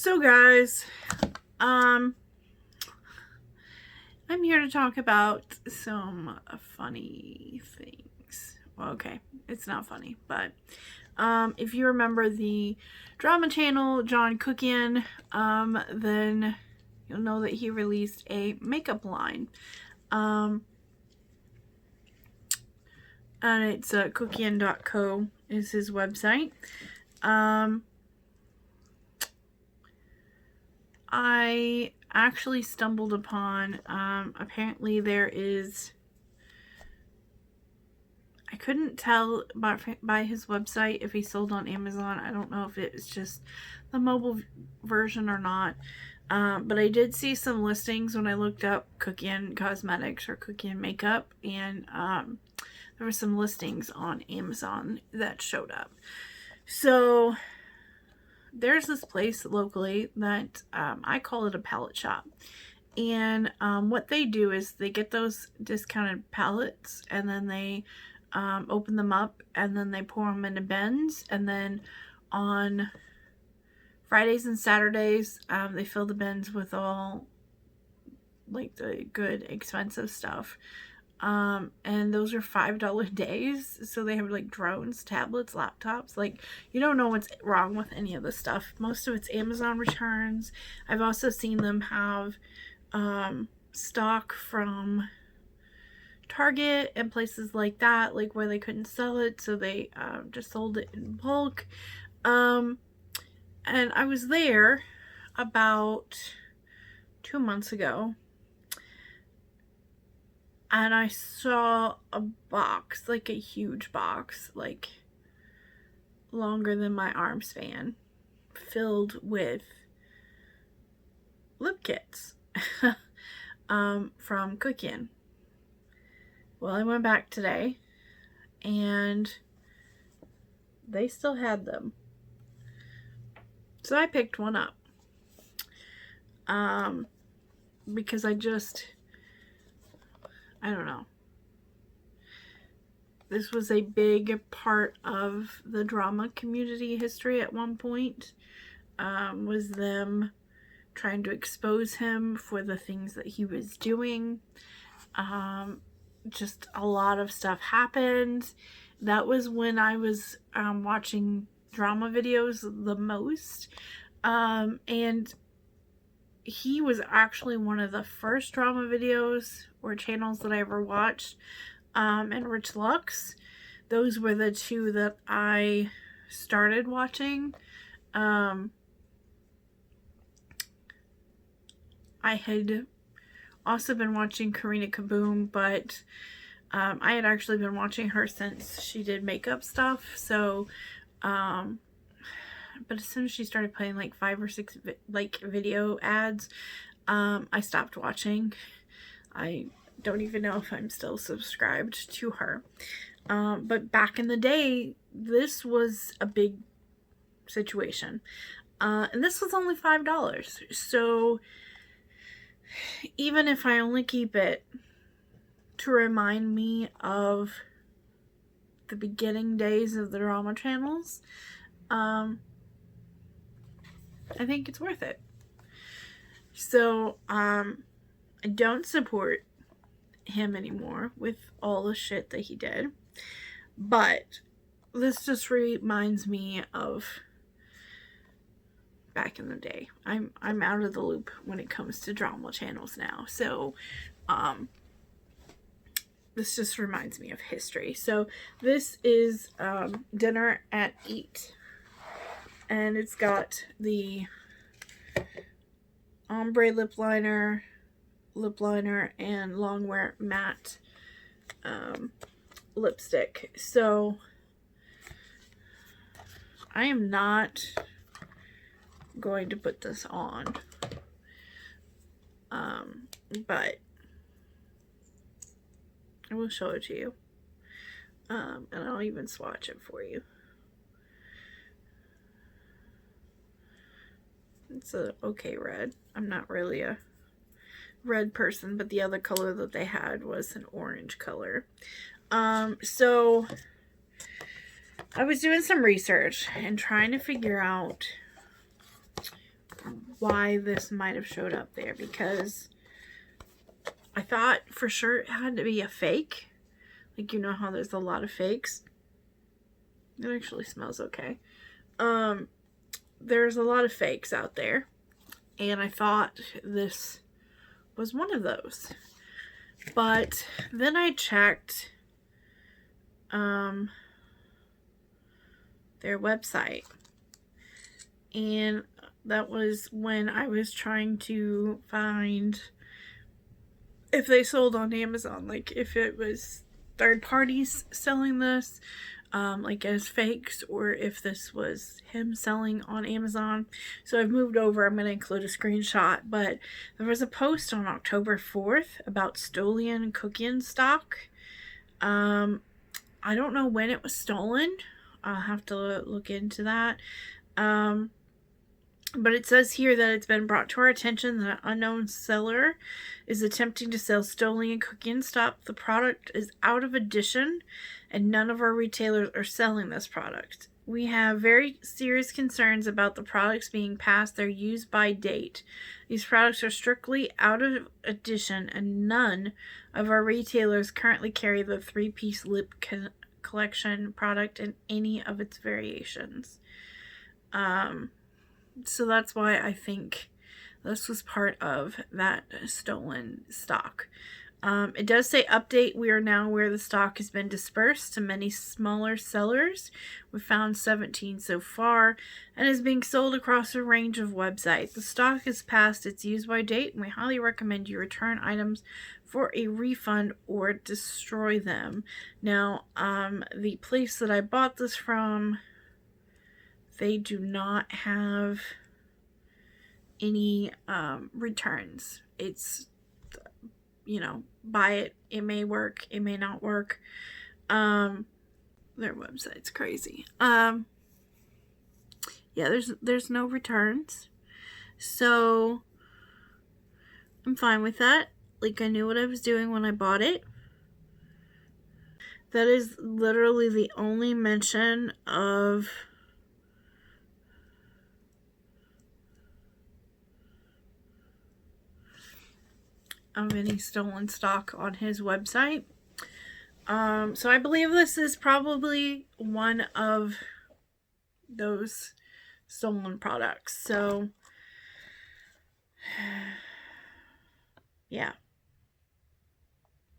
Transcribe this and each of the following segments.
So guys, I'm here to talk about some funny things. Well, okay, it's not funny, but if you remember the drama channel John Kuckian, then you'll know that he released a makeup line. And it's Kuckian.co is his website. I actually stumbled upon, apparently there is, I couldn't tell by his website if he sold on Amazon. I don't know if it was just the mobile version or not. But I did see some listings when I looked up Kuckian Cosmetics or Kuckian Makeup, and there were some listings on Amazon that showed up. So there's this place locally that I call it a pallet shop. And what they do is they get those discounted pallets, and then they open them up, and then they pour them into bins, and then on Fridays and Saturdays they fill the bins with all like the good expensive stuff, and those are $5 days. So they have like drones, tablets, laptops. Like, you don't know what's wrong with any of this stuff. Most of it's Amazon returns. I've also seen them have stock from Target and places like that, like where they couldn't sell it, so they just sold it in bulk. And I was there about 2 months ago, and I saw a box, like a huge box, like longer than my arm span, filled with lip kits from Kuckian. Well, I went back today, and they still had them. So I picked one up. Because I don't know. This was a big part of the drama community history at one point. Was them trying to expose him for the things that he was doing. Just a lot of stuff happened. That was when I was watching drama videos the most. And he was actually one of the first drama videos or channels that I ever watched. And Rich Lux. Those were the two that I started watching. I had also been watching Karina Kaboom, but I had actually been watching her since she did makeup stuff. So, but as soon as she started playing like 5 or 6 video ads, I stopped watching. I don't even know if I'm still subscribed to her. But back in the day, this was a big situation. And this was only $5. So even if I only keep it to remind me of the beginning days of the drama channels, I think it's worth it. So I don't support him anymore with all the shit that he did, but this just reminds me of back in the day. I'm out of the loop when it comes to drama channels now, so this just reminds me of history. So this is Dinner at 8, and it's got the ombre lip liner, and Longwear matte lipstick. So I am not going to put this on, but I will show it to you, and I'll even swatch it for you. It's a okay red. I'm not really a red person, but the other color that they had was an orange color. So I was doing some research and trying to figure out why this might have showed up there, because I thought for sure it had to be a fake. Like, you know how there's a lot of fakes? It actually smells okay. There's a lot of fakes out there, and I thought this was one of those. But then I checked their website, and that was when I was trying to find if they sold on Amazon, like if it was third parties selling this, like as fakes, or if this was him selling on Amazon. So I've moved over. I'm going to include a screenshot, but there was a post on October 4th about stolen Kuckian stock. I don't know when it was stolen. I'll have to look into that. But it says here that it's been brought to our attention that an unknown seller is attempting to sell stolen Kuckian stock. The product is out of edition, and none of our retailers are selling this product. We have very serious concerns about the products being past their use-by date. These products are strictly out of edition, and none of our retailers currently carry the 3-piece lip collection product in any of its variations. So that's why I think this was part of that stolen stock. It does say update. We are now aware the stock has been dispersed to many smaller sellers. We found 17 so far, and is being sold across a range of websites. The stock is past its use-by date, and we highly recommend you return items for a refund or destroy them. Now, the place that I bought this from, they do not have any returns. It's, you know, buy it. It may work. It may not work. Their website's crazy. Yeah, there's no returns. So I'm fine with that. Like, I knew what I was doing when I bought it. That is literally the only mention of any stolen stock on his website. So I believe this is probably one of those stolen products. So yeah,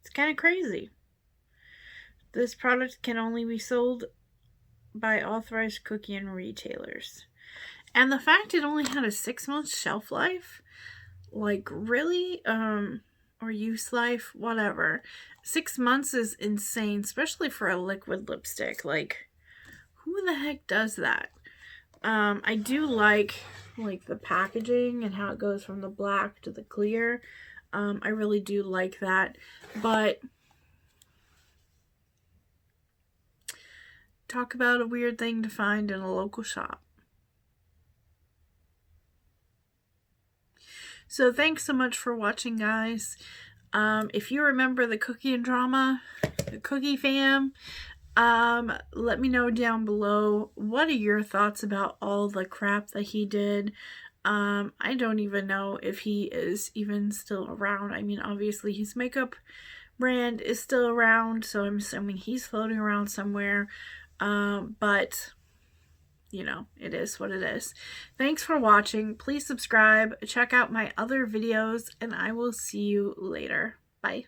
it's kind of crazy. This product can only be sold by authorized Kuckian retailers. And the fact it only had a 6-month shelf life, like, really? Or use life, whatever. 6 months is insane, especially for a liquid lipstick. Like, who the heck does that? I do like the packaging and how it goes from the black to the clear. I really do like that. But talk about a weird thing to find in a local shop. So thanks so much for watching, guys. If you remember the Kuckian drama, the Cookie Fam, let me know down below. What are your thoughts about all the crap that he did? I don't even know if he is even still around. I mean, obviously his makeup brand is still around, so I'm assuming he's floating around somewhere. But you know, it is what it is. Thanks for watching. Please subscribe, check out my other videos, and I will see you later. Bye.